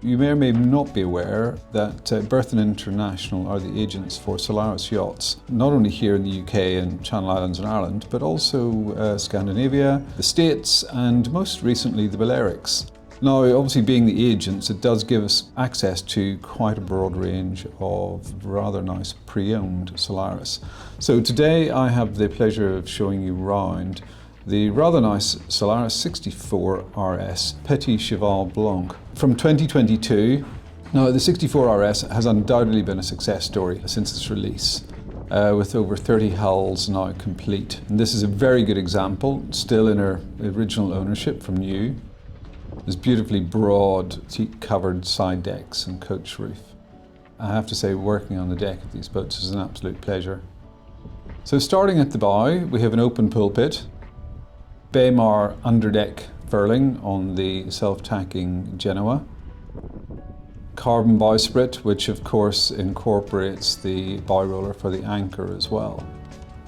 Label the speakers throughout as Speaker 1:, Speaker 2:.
Speaker 1: You may or may not be aware that Berthon International are the agents for Solaris yachts, not only here in the UK and Channel Islands and Ireland, but also Scandinavia, the States, and most recently the Balearics. Now, obviously being the agents, it does give us access to quite a broad range of rather nice pre-owned Solaris. So today I have the pleasure of showing you around the rather nice Solaris 64 RS PETIT CHEVAL BLANC from 2022. Now, the 64 RS has undoubtedly been a success story since its release, with over 30 hulls now complete. And this is a very good example, still in her original ownership from new. There's beautifully broad, teak-covered side decks and coach roof. I have to say, working on the deck of these boats is an absolute pleasure. So starting at the bow, we have an open pulpit, Baymar underdeck furling on the self-tacking Genoa, carbon bowsprit, which of course incorporates the bow roller for the anchor as well.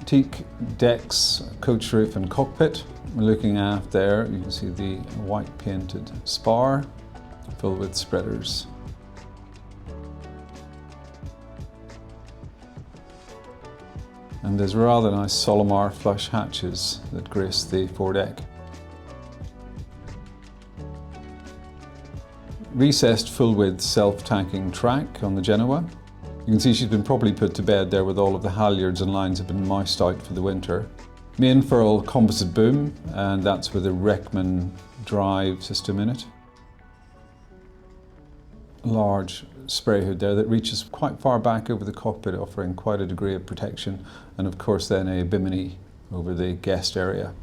Speaker 1: Teak decks, coach roof and cockpit. Looking aft there, you can see the white painted spar, full width spreaders. And there's rather nice Solomar flush hatches that grace the foredeck. Recessed full width self-tacking track on the Genoa. You can see she's been properly put to bed there with all of the halyards and lines have been moused out for the winter. Main furl composite boom, and that's with a Reckman drive system in it. Large spray hood there that reaches quite far back over the cockpit, offering quite a degree of protection, and of course then a bimini over the guest area.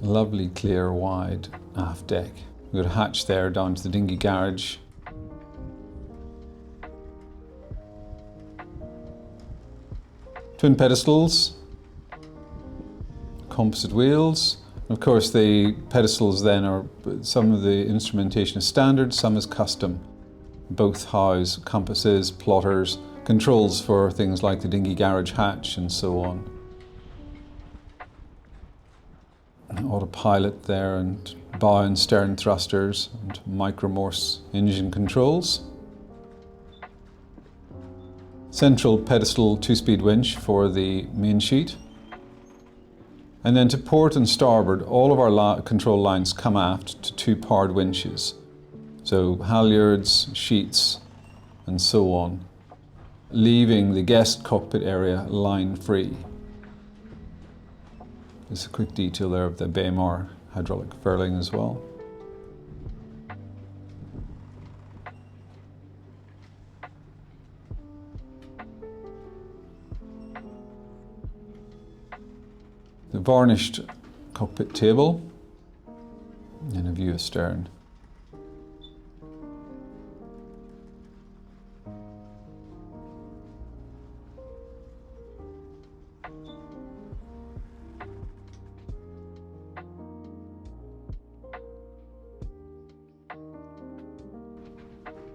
Speaker 1: Lovely clear wide aft deck. We've got a hatch there down to the dinghy garage. Twin pedestals, composite wheels. Of course the pedestals then are, some of the instrumentation is standard, some is custom. Both house compasses, plotters, controls for things like the dinghy garage hatch and so on. Autopilot there, and bow and stern thrusters and micro Morse engine controls. Central pedestal 2-speed winch for the main sheet. And then to port and starboard, all of our control lines come aft to 2 powered winches. So halyards, sheets and so on, leaving the guest cockpit area line free. Just a quick detail there of the Baymar hydraulic furling as well. The varnished cockpit table and a view astern.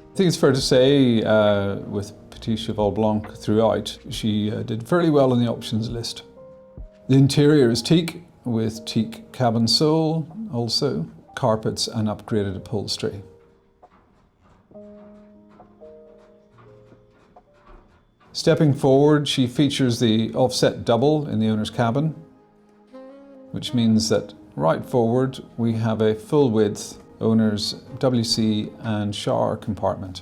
Speaker 1: I think it's fair to say with PETIT CHEVAL BLANC throughout, she did fairly well on the options list. The interior is teak, with teak cabin sole also, carpets and upgraded upholstery. Stepping forward, she features the offset double in the owner's cabin, which means that right forward we have a full width owner's WC and shower compartment.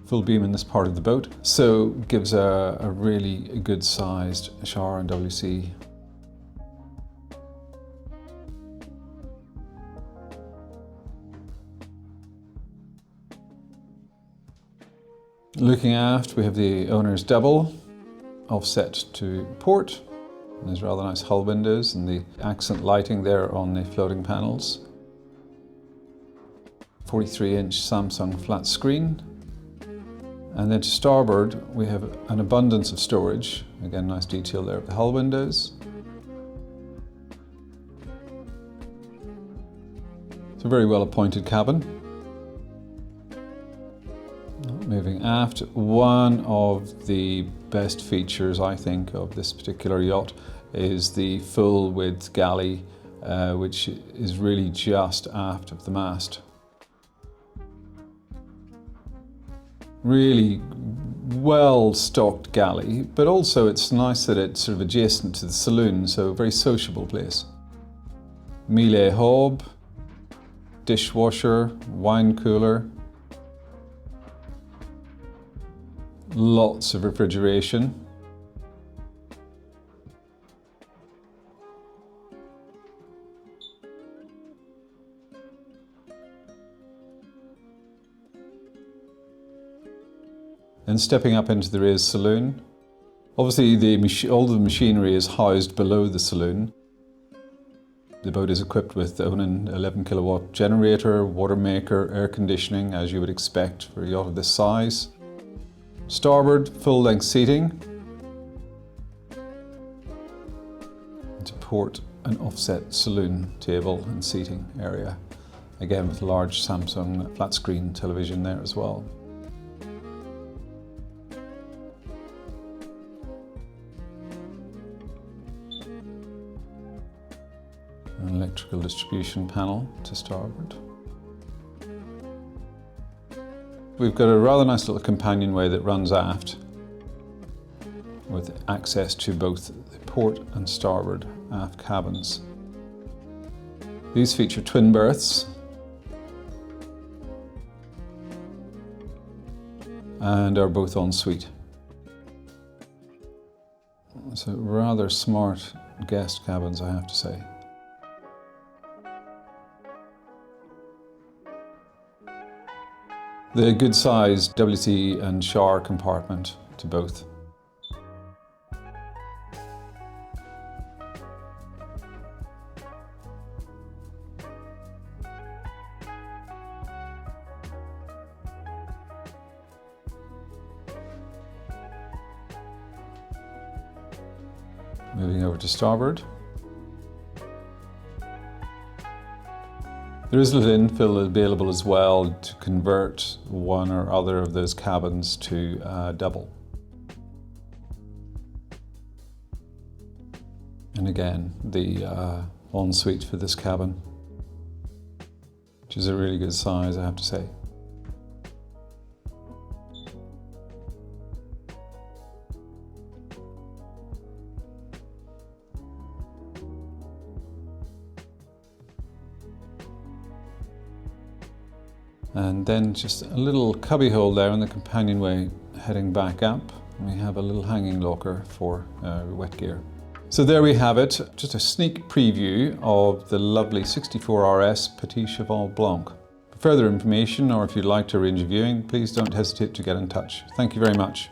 Speaker 1: Full beam in this part of the boat, so gives a really good sized shower and WC. Looking aft, we have the owner's double, offset to port. There's rather nice hull windows and the accent lighting there on the floating panels. 43-inch Samsung flat screen. And then to starboard, we have an abundance of storage. Again, nice detail there of the hull windows. It's a very well appointed cabin. Moving aft, one of the best features, I think, of this particular yacht is the full width galley, which is really just aft of the mast. Really well stocked galley, but also it's nice that it's sort of adjacent to the saloon, so a very sociable place. Mealy hob, dishwasher, wine cooler, lots of refrigeration. Then stepping up into the raised saloon. Obviously all the machinery is housed below the saloon. The boat is equipped with an 11 kilowatt generator, water maker, air conditioning, as you would expect for a yacht of this size. Starboard, full-length seating. And to port, an offset saloon table and seating area. Again with large Samsung flat screen television there as well. An electrical distribution panel to starboard. We've got a rather nice little companionway that runs aft with access to both the port and starboard aft cabins. These feature twin berths and are both en suite. So rather smart guest cabins, I have to say. The good sized WC and shower compartment to both. Moving over to starboard. There is a little infill available as well to convert one or other of those cabins to double. And again, the ensuite for this cabin, which is a really good size, I have to say. And then just a little cubby hole there in the companionway heading back up. We have a little hanging locker for wet gear. So there we have it, just a sneak preview of the lovely 64RS PETIT CHEVAL BLANC. For further information, or if you'd like to arrange a viewing, please don't hesitate to get in touch. Thank you very much.